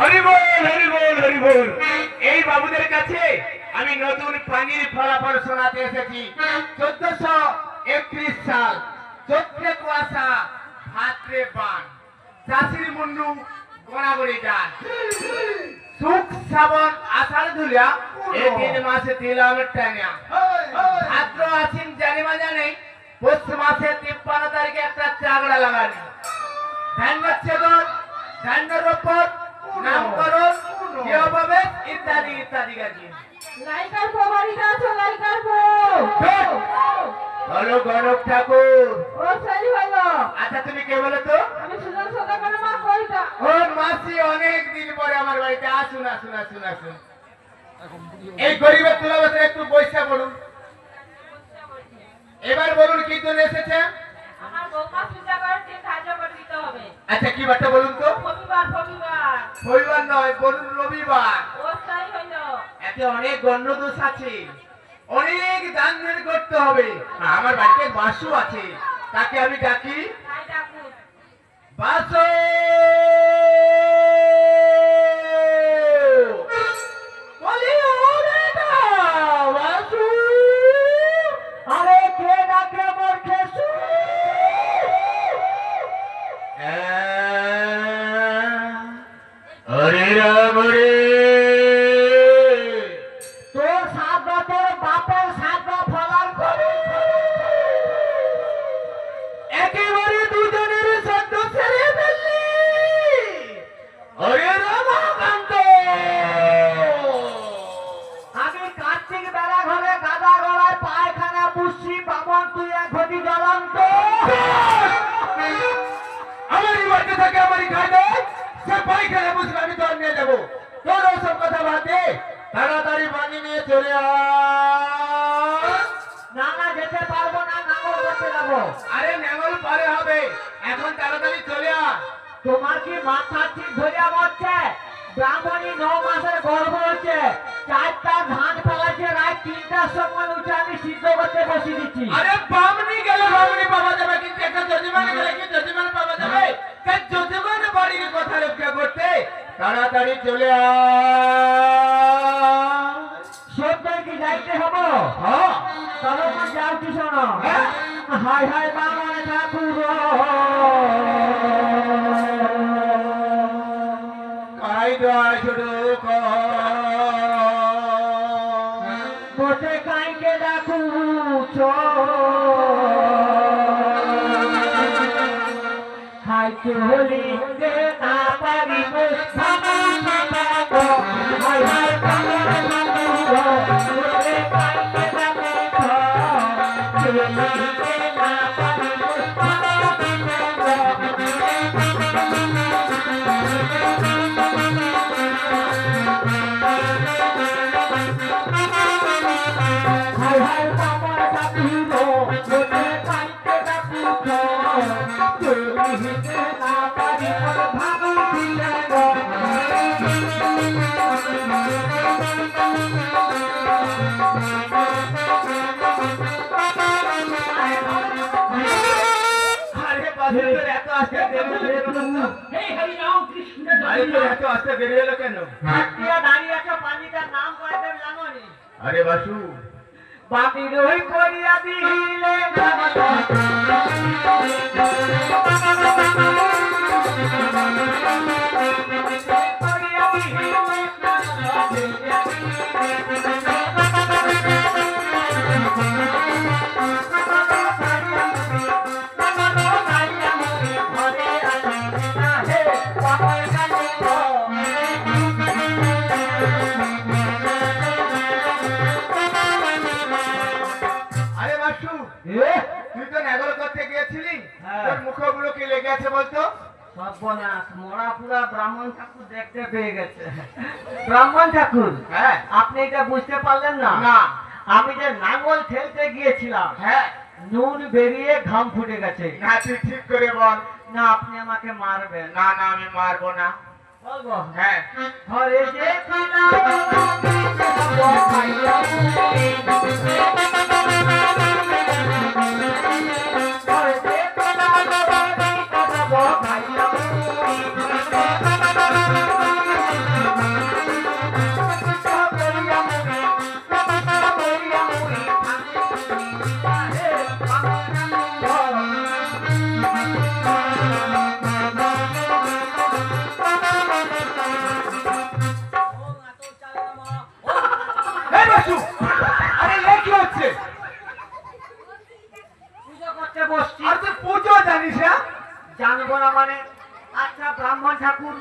হরি বল হরি বল হরি বল। এই বাবুদের কাছে আমি নতুন পানির ফলাফল শোনাতে এসেছি। 1431 সাল চৈত্রে কুয়াশা ভাদ্রে বান, চাষির মুন্ডু গড়াগড়ি যান, সুখ শ্রাবণ আষাঢ় ধুলিয়া এই 3 মাসে দিলাম টানিয়া। ভাদ্র আশ্বিন জানিমা নেই, পৌষ মাসে 53 তারিখে একটা চাগড়া লাগানি। ধান্য ছেদন, ধান্য রোপণ, নামকরণ, গৃহপ্রবেশ ইত্যাদি ইত্যাদি গাছি। লাইকার প্রবাহিত আছে লাইকার প্রো। হলো গণক ঠাকুর। ও সারি হলো। আচ্ছা তুমি কে বলো তো? আমি সুজন সদা করে মা কইতা। ও মাসি অনেক দিন পরে আমার বাড়িতে আসুন আসুন আসুন আসুন। এই গরিবের তুলাবাসে একটু বৈশা বলুন। এবার বলুন কি জন্য এসেছে? আমার বৌমা পূজা করতে সাহায্য করে দিতে হবে। আচ্ছা কি বার্তা বলুন তো? রবিবার রবিবার। রবিবার নয়, বলুন রবিবার। ও সারি হলো। এতে অনেক গণ্যদোষ আছে, অনেক দান ধ্যান করতে হবে। আমার বাড়িতে বাসু আছে, তাকে আমি ডাকি। তাই ডাকুন। বাসু বলি, ও বেটা বাসু। আরে কে ডাকে মোর খেসু? হরে রাম রে। তোর সাত তোর বাপের সাত ফলার করে একেবারে দুজনের সদ্য ছেড়ে ফেললি। হরে রামকান্ত। আমি কার্তিক বেলা ঘরে গাদা গলায় পায়খানা পুষছি, বামন তুই এক ঘটি জ্বলন্ত। আমারই বাড়িতে থাকে, আমারই খাই দেয়, সে পায়খানা বুঝলে আমি তোর নিয়ে যাবো। তোর ওসব কথা বাদ দে, তাড়াতাড়ি পানি নিয়ে চলে আয়। না না যেতে পারবো না, নাঙ্গল করতে যাবো। আরে নেঙ্গল পরে হবে, এখন তাড়াতাড়ি চলে আয়। তোমার কি মাথা ঠিক ধরিয়া মরছে? ব্রাহ্মণী 9 মাসের গর্ভ হচ্ছে, 4টা ধান ফেলাচ্ছে, রাত 3টার সময় উঠে আমি সিদ্ধ করতে বসে দিচ্ছি। আরে বামনি গেলে বামনি পাওয়া যাবে, কিন্তু একটা যজমান গেলে কি যজমান পাওয়া যাবে? তাই যজমান বাড়ির কথা রক্ষা করতে তাড়াতাড়ি চলে আয়। সবটাই কি যাইতে হবো? হ্যাঁ চলো মা যাও কি শোনো। হ্যাঁ? হাই হাই বামন ঠাকুর, কায়দায় শুরু কর। বসে কাইকে ডাকুছ, খাইতে হলি যে না পারিব ভাবা ভাবা। হাই হাই বামন ঠাকুর, বসে কাইকে ডাকুছ, চলিতে না পারিব ভাবা ভাবা। হাই হাই বামন ঠাকুর, বসে কাইকে ডাকুছ, চলিতে না পারিব ভাবা ভাবা। আরে বাসু তোর এত আসতে দেরি হলো কেন? হে হরি রাম কৃষ্ণ আরে তোর এত আসতে দেরি হলো কেন? হাতিয়া দাঁড়িয়ে আছে, পানিটার নাম করে দেব জানো নি? আরে বাসু বাতিল হই করিয়া দিলে করিয়া আরে বাসু তুই তো নেগল করতে গিয়েছিলি, হ্যাঁ। তোর মুখগুলো কি লেগে আছে বলতো? সর্বনাশ, মরাপুরা ব্রাহ্মণ ঠাকুর দেখতে পেয়ে গেছে। ব্রাহ্মণ ঠাকুর, হ্যাঁ আপনি এটা বুঝতে পারলেন না? না আমি যে নাঙ্গল ঠেলতে গিয়েছিলাম, হ্যাঁ নুন বেরিয়ে ঘাম ফুটে গেছে। না তুই ঠিক করে বল। না আপনি আমাকে মারবেন। না না আমি মারবো না। বলবো হ্যাঁ ঘরে যে ভাইয়া মানে আচ্ছা ব্রাহ্মণ ঠাকুর,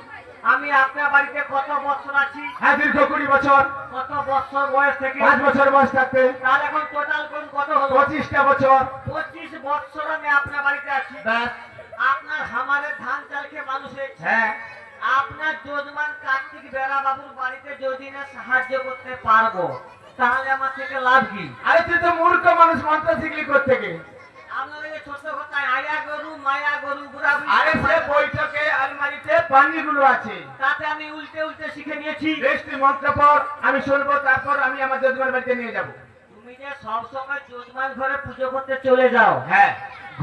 আমি আপনার বাড়িতে কত বছর আছি? হ্যাঁ, দীর্ঘ 20 বছর। কত বছর বয়স থেকে? 5 বছর বয়স থাকতে। তাহলে এখন টোটাল কোন কত হলো? 25টা বছর। 25 বছর আমি আপনার বাড়িতে আছি। ব্যাস। আপনার হামারের ধান চাল খেয়ে মানুষ হয়েছে। হ্যাঁ, আপনার যজমান কার্তিক বেড়া বাবুর বাড়িতে যদি না সাহায্য করতে পারবো, তাহলে আমার থেকে লাভ কি? আরে তুই তো মূর্খ মানুষ, মন্ত্র শিখলি কোত্থেকে? আপনার এই ছোট কথায় আয়া গরু মায়া গরু বুড়া বুড়ি, আরে সে বৈঠকে আলমারিতে পানিগুলো আছে। তাতে আমি উল্টে উল্টে শিখে নিয়েছি। বেশ, তুই মন্ত্র পড়, আমি শুনবো, তারপর আমি আমার যজমান বাড়িতে নিয়ে যাব। তুমি যে সব সময় যজমান ঘরে পুজো করতে চলে যাও, হ্যাঁ,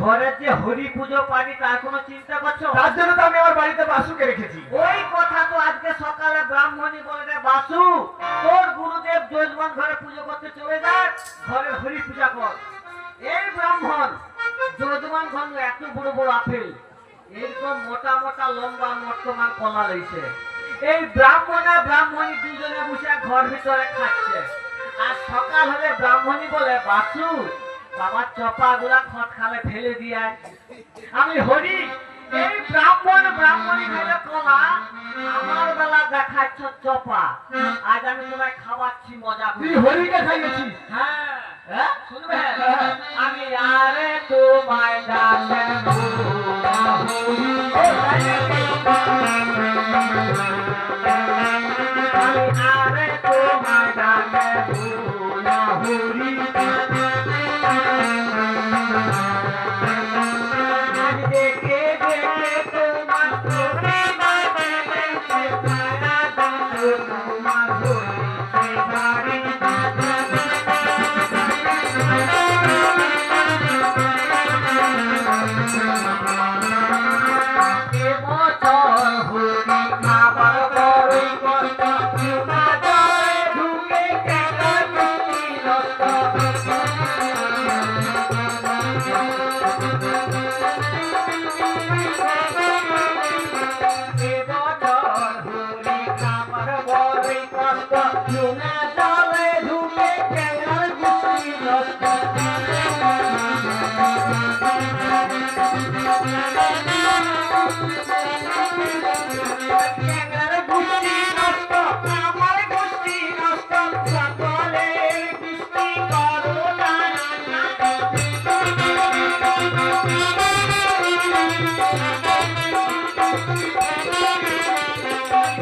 ঘরের যে হরি পুজো পানি তার কোনো চিন্তা করছো? তার জন্য তো আমি আমার বাড়িতে বাসুকে রেখেছি। ওই কথা তো আজকে সকালে ব্রাহ্মণী বলে রে, বাসু তোর গুরুদেব যজমান ঘরে পুজো করতে চলে যায়, ঘরের হরি পূজা কর। এই ব্রাহ্মণ যজমান ঘর এত বড় বড় আপেল, এরকম মোটা মোটা লম্বা মর্তমান কলা লইছে। এই ব্রাহ্মণ আর ব্রাহ্মণী দুজনে বসে ঘর ভিতরে খাচ্ছে। আর সকাল হলে ব্রাহ্মণী বলে, বাসু বাবার চপা গুলা খট খালে ফেলে দিয়ে আমি হরি। এই ব্রাহ্মণ ব্রাহ্মণী খেলে কলা, আমার বেলা দেখাচ্ছ চপা। আজ আমি তোমায় খাওয়াচ্ছি মজা তুই করে। হরিকে খাইয়েছিস? হ্যাঁ, হ্যাঁ, শুনবে? আমি আরে তোমায় ডাকে ভোলা হরি। আমি আরে তোমায় ডাকে ভোলা হরি। আজ দেখে দেখে তোমার প্রতিমা দেখে তারা দেখো তোমার হরিতে বাড়ি। এবছর হরি খাবার বড়ই কষ্ট, চুনা জলে ঢুকে কেন মিষ্টি নষ্ট। এবছর হরি খাবার বড়ই কষ্ট, চুনা জলে ঢুকে কেন মিষ্টি নষ্ট। ক্যাংড়ার গুষ্টি নষ্ট, আমার গুষ্টি নষ্ট, সকলের কৃষ্টি করো না।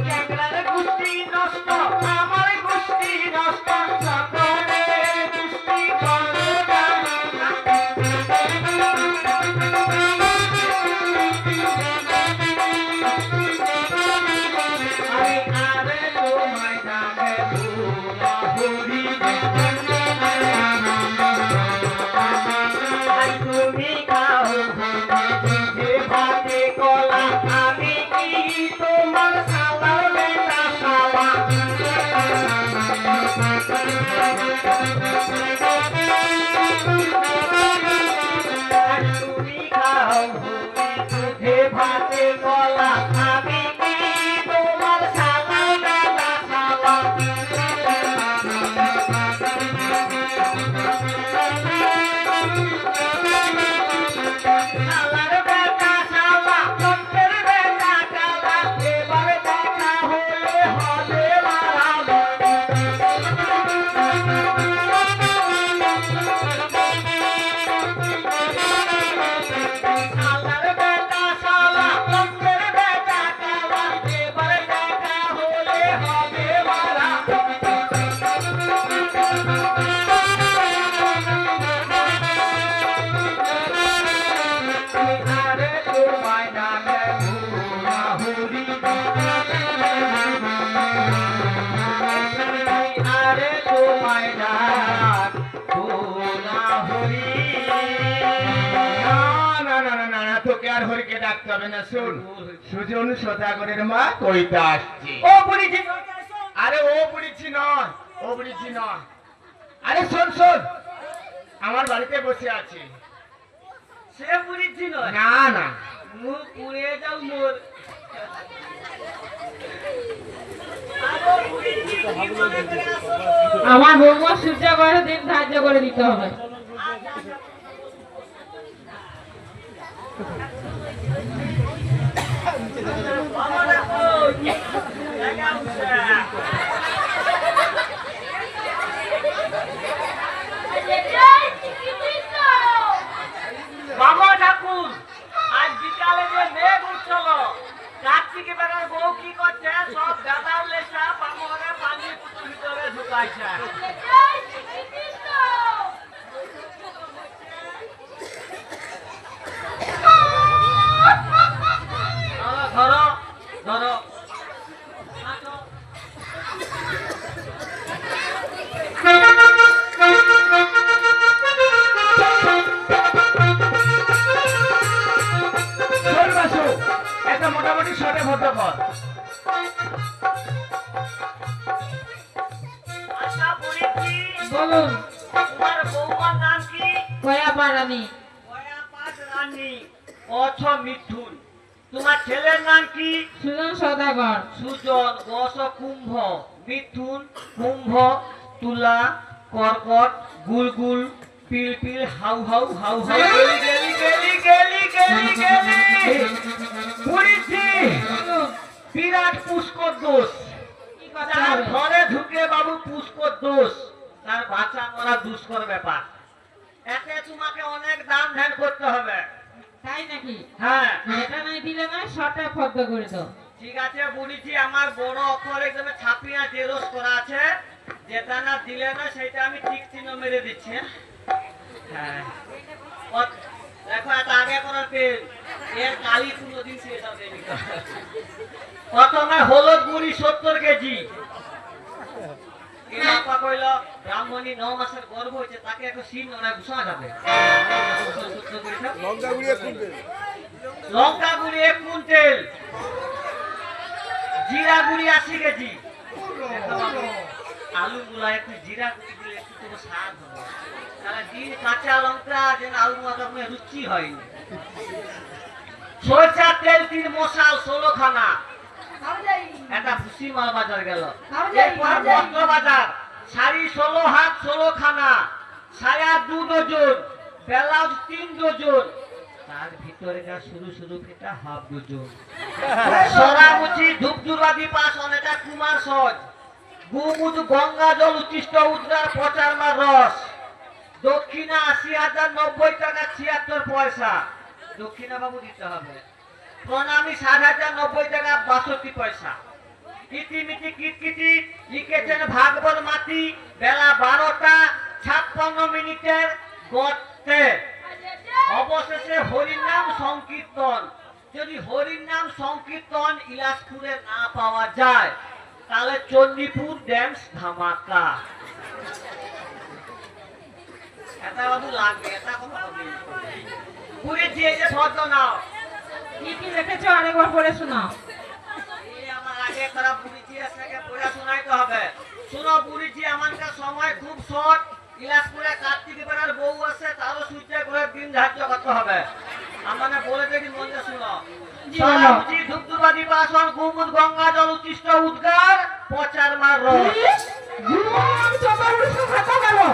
ক্যাংড়ার গুষ্টি নষ্ট, আমার গুষ্টি নষ্ট, সকলের কৃষ্টি করো না। আমি আরে তোমায় ডাকে ভোলা হরি। আই তুমি খাও যে ভাতে কলা, আমি কি তোমার সালার বেটা সালা। আই তুমি খাও যে ভাতে কলা, আমি কি তোমার সালার বেটা সালা। সালার বেটা সালা, তন্ত্রের বেটা কালা, এবার দেখা হলে হবে মারামারি। সালার বেটা সালা, তন্ত্রের বেটা কালা, এবার দেখা হলে হবে আরে তোমায় ডাকে ভোলা হরি। আরে তোমায় ডাক ভোলা হরি। না না না না না, তোকে আর হরিকে ডাকতে হবে না। শুন, সুজন সদাগরের মা কইতে আসছি। ও বুড়িজি, আরে ও বুড়িছি নয়, ও বুড়িছি নয়। আরে শোন শোন, আমার বাড়িতে বসে আছে। সে বুড়িজি নয়। না না, মুখ পুড়ে যাও মোর। আমার হোমওয়ার্ক সূর্য করে দিন ধার্য করে দিতে হবে। করছে সব গাদার লেসা পামরে পানি পুতুর ভিতরে ঢুকাইছে ধরো ধরো শোন বাসু, একটা মোটামুটি শটে ভদ্র কর। আচ্ছা বলেছি বলুন। তোমার বৌমার নাম কি? কয়া রানী। কয়াপাত রানী। অছ মিঠুন। তোমার ছেলের নাম কি? সুজন সদাগর। সুজন। গস কুম্ভ। মিথুন কুম্ভ তুলা কর্কট গুলগুল পিলপিল হাউ হাউ হাউ হাউ গেলি গেলি গেলি গেলি গেলি গেলি পুরিছি বলুন। বিরাট পুষ্কর দোষ কি কথা তার হবে? ঘরে ঢুকে বাবু পুষ্কর দোষ তার বাঁচা মরা দুষ্কর ব্যাপার এতে তোমাকে অনেক দাম ধ্যান করতে হবে তাই নাকি? হ্যাঁ এটা নাই দিলে না শর্টে ফর্দ করে দাও। ঠিক আছে বলেছি আমার বড় অক্ষর একদম ছাপিয়া জেরক্স করা আছে যেটা না দিলে না সেটা আমি ঠিক চিহ্ন মেরে দিচ্ছি হ্যাঁ দেখো এটা আগে করার পেন এর কালি কোনোদিন শেষ হবে না প্রথমে হলুদ গুঁড়ি 70 কেজি বাপা কইল ব্রাহ্মণী 9 মাসের গর্ভ হয়েছে তাকে একটু সিন ওরা ঘুষা যাবে লঙ্কা গুঁড়ি 1 কুইন্টাল জিরা গুঁড়ি 80 কেজি আলু গুলা একটু জিরা গুঁড়ি দিলে একটু তো স্বাদ হবে তাহলে দিন কাঁচা লঙ্কা যেন আলু মাখা করে রুচি হয়নি সরষা তেল 3 মশাল 16 খানা এটা ভুসি মাল বাজার গেল এরপর বস্ত্র বাজার শাড়ি 16 হাত 16 খানা সায়া 2 ডজন ব্লাউজ 3 ডজন তার ভিতরে যা শুরু শুরু ফেটা হাফ ডজন সরামুচি ধূপধুরাদি পাস অনেকটা কুমার সজ গুমুদ গঙ্গা জল উচ্ছিষ্ট উদ্রার পচারমার রস দক্ষিণা 80,090 টাকা 76 পয়সা দক্ষিণা বাবু দিতে হবে প্রণামী 7,090 টাকা 62 পয়সা ইতিমিতি কিটকিটি লিখেছেন ভাগবত মাটি বেলা 12টা 56 মিনিটের গর্তে অবশেষে হরির নাম সংকীর্তন যদি হরির নাম সংকীর্তন ইলাসপুরে না পাওয়া যায় তাহলে চণ্ডীপুর ড্যান্স ধামাকা এটা বাবু লাগবে এটা কথা হবে পুরী দিয়ে যে ফটো নাও কি কি লিখেছো আরেকবার পড়ে শোনাও। এই আমার আগে খারাপ বুড়িজি আপনাকে পড়া শোনাইতে হবে শুনো বুড়িজি আমানকার সময় খুব শর্ট ইলাসপুরে কার্তিক বেড়ার বউ আছে তারও সূর্য করে দিন ধার্য করতে হবে আমানে বলে দেখি মন দিয়ে শুনো জি বলো। সরাবুজি ধূপধুপাদি বাসন গুমুদ গঙ্গা জল উচ্ছিষ্ট উদ্গার পচার মার রস আমি চললাম কথা বলো।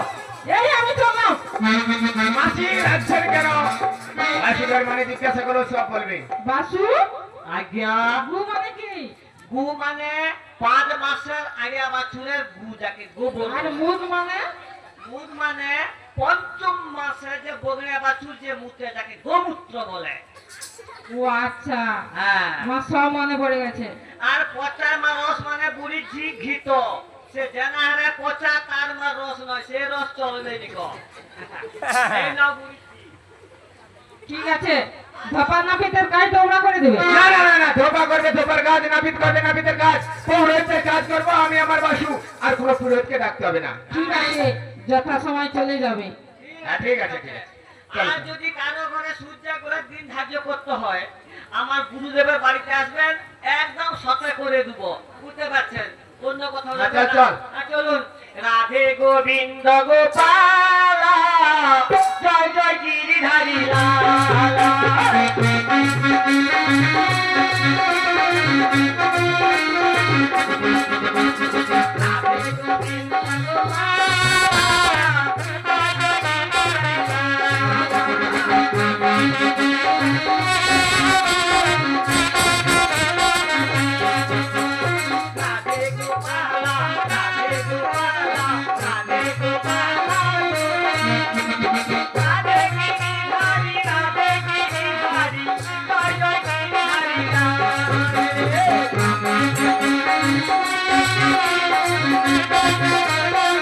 এই আমি চললাম। মাসি রাখছেন কেন? মাসিটার মানে জিজ্ঞাসা করো সব বলবে। বাসু আজ্ঞা গু মানে কি? গু মানে 5 মাসের আইডিয়া বাছুরের গু যাকে গোবর আর মুদ মানে? মুদ মানে পঞ্চম মাসে যে বগড়িয়া বাছুর যে মুতে যাকে গোমূত্র বলে ও আচ্ছা, হ্যাঁ আমার সব মনে পড়ে গেছে। আর পচার মা রস মানে বুড়ি ঝি ঘিত সে জানা হারে পচা তার মা রস নয় সে রস চলবে নিকো এই নাও বুড়ি ঠিক আছে, ধপা নাপিতের কাজ তোমরা করে দেবে। না না না না, ধোপা করবে ধোপার কাজ, নাপিত করবে নাপিতের কাজ, পুরোহিতের কাজ করবো আমি আমার বাসু, আর কোনো পুরোহিতকে ডাকতে হবে না। ঠিক আছে, যথা সময় চলে যাবে। হ্যাঁ ঠিক আছে ঠিক আছে। আর যদি কারো ঘরে সূর্য করে দিন ধার্য করতে হয় আমার গুরুদেবের বাড়িতে আসবেন একদম সতে করে দেব বুঝতে পারছেন অন্য কথা বলবেন আচ্ছা, না। চল। চলুন রাধে গোবিন্দ গোপাল জয় জয় গিরিধারী লালা